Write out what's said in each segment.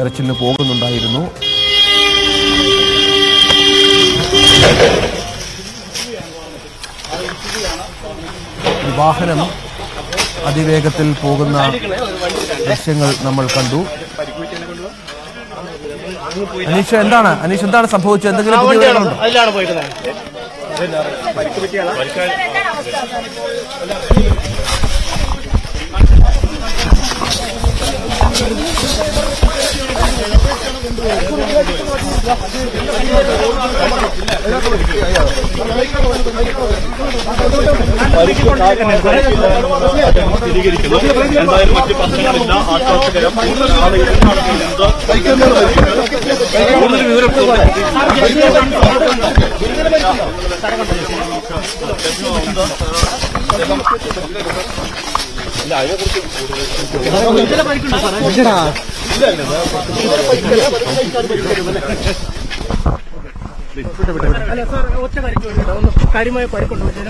തെരച്ചിലിന് പോകുന്നുണ്ടായിരുന്നു. വാഹനം അതിവേഗത്തിൽ പോകുന്ന ദൃശ്യങ്ങൾ നമ്മൾ കണ്ടു. അനീഷ് എന്താണ് സംഭവിച്ചത്? എന്തെങ്കിലും പുതിയ വിവരങ്ങളുണ്ടോ? എന്തായാലും മറ്റ് പ്രശ്നങ്ങളില്ല, ആശ്വാസകരം. കൂടുതൽ വിവരം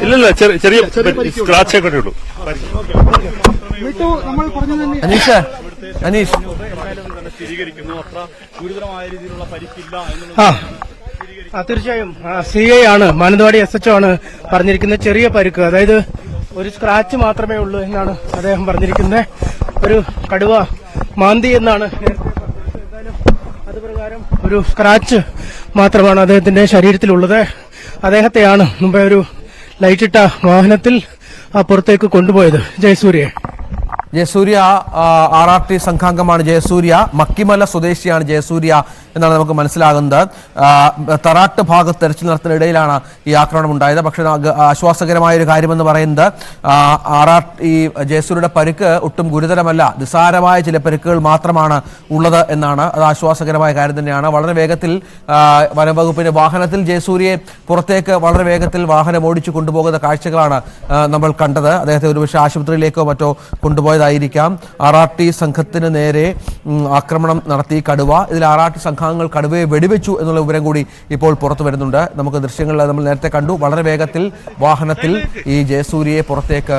ഇല്ലല്ല, ചെറിയ സ്ക്രാച്ച് ഒക്കെ ഉള്ളൂ. അനീഷ് സ്ഥിരീകരിക്കുന്നു, അത്ര ഗുരുതരമായ രീതിയിലുള്ള പരിക്കില്ല. തീർച്ചയായും CI ആണ്, മാനന്തവാടി SHO ആണ് പറഞ്ഞിരിക്കുന്നത്. ചെറിയ പരിക്ക്, അതായത് ഒരു സ്ക്രാച്ച് മാത്രമേ ഉള്ളൂ എന്നാണ് അദ്ദേഹം പറഞ്ഞിരിക്കുന്നത്. ഒരു കടുവ മാന്തി എന്നാണ് എന്തായാലും അതുപ്രകാരം ഒരു സ്ക്രാച്ച് മാത്രമാണ് അദ്ദേഹത്തിന്റെ ശരീരത്തിലുള്ളത്. അദ്ദേഹത്തെയാണ് മുമ്പേ ഒരു ലൈറ്റിട്ട വാഹനത്തിൽ പുറത്തേക്ക് കൊണ്ടുപോയത്. ജയസൂര്യ RRT സംഘാംഗമാണ് ജയസൂര്യ. മക്കിമല സ്വദേശിയാണ് ജയസൂര്യ എന്നാണ് നമുക്ക് മനസ്സിലാകുന്നത്. തറാട്ട് ഭാഗത്ത് തെരച്ചിൽ നടത്തുന്നതിനിടയിലാണ് ഈ ആക്രമണം ഉണ്ടായത്. പക്ഷേ ആശ്വാസകരമായ ഒരു കാര്യമെന്ന് പറയുന്നത് ഈ ജയസൂര്യയുടെ പരിക്ക് ഒട്ടും ഗുരുതരമല്ല, നിസ്സാരമായ ചില പരിക്കുകൾ മാത്രമാണ് ഉള്ളത് എന്നാണ്. അത് ആശ്വാസകരമായ കാര്യം തന്നെയാണ്. വളരെ വേഗത്തിൽ വനംവകുപ്പിന്റെ വാഹനത്തിൽ ജയസൂര്യയെ പുറത്തേക്ക് വളരെ വേഗത്തിൽ വാഹനം ഓടിച്ചു കൊണ്ടുപോകുന്ന കാഴ്ചകളാണ് നമ്മൾ കണ്ടത്. അദ്ദേഹത്തെ ഒരുപക്ഷെ ആശുപത്രിയിലേക്കോ മറ്റോ കൊണ്ടുപോയതായിരിക്കാം. RRT സംഘത്തിന് നേരെ ആക്രമണം നടത്തി കടുവ. ഇതിൽ RRT സംഘാംഗങ്ങൾ കടുവയെ വെടിവെച്ചു എന്നുള്ള വിവരം കൂടി ഇപ്പോൾ പുറത്തു വരുന്നുണ്ട്. നമുക്ക് ദൃശ്യങ്ങളിൽ നമ്മൾ നേരത്തെ കണ്ടു. വളരെ വേഗത്തിൽ വാഹനത്തിൽ ഈ ജയസൂര്യയെ പുറത്തേക്ക്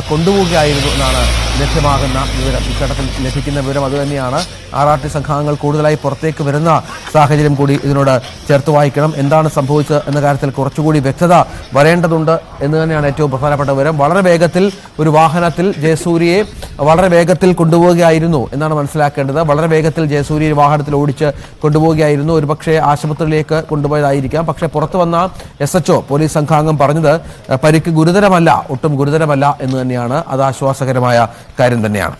കൊണ്ടുപോവുകയായിരുന്നു എന്നാണ് ലഭ്യമാകുന്ന വിവരം. ഇക്കടത്തിൽ ലഭിക്കുന്ന വിവരം അതുതന്നെയാണ്. RRT സംഘാംഗങ്ങൾ കൂടുതലായി പുറത്തേക്ക് വരുന്ന സാഹചര്യം കൂടി ഇതിനോട് ചേർത്ത് വായിക്കണം. എന്താണ് സംഭവിച്ചത് എന്ന കാര്യത്തിൽ കുറച്ചുകൂടി വ്യക്തത വരേണ്ടതുണ്ട് എന്ന് തന്നെയാണ് ഏറ്റവും പ്രധാനപ്പെട്ട വിവരം. വളരെ വേഗത്തിൽ ഒരു വാഹനത്തിൽ ജയസൂര്യയെ വളരെ വേഗത്തിൽ കൊണ്ടുപോവുകയായിരുന്നു എന്നാണ് മനസ്സിലാക്കേണ്ടത്. വളരെ വേഗത്തിൽ ജയസൂര്യയെ വാഹനത്തിൽ ഓടിച്ച് കൊണ്ടുപോവുകയായിരുന്നു. ഒരുപക്ഷെ ആശുപത്രിയിലേക്ക് കൊണ്ടുപോയതായിരിക്കാം. പക്ഷേ പുറത്തു വന്ന SHO പോലീസ് സംഘാംഗം പറഞ്ഞത് പരിക്ക് ഗുരുതരമല്ല, ഒട്ടും ഗുരുതരമല്ല എന്ന് തന്നെയാണ്. അത് ആശ്വാസകരമായ കാര്യം തന്നെയാണ്.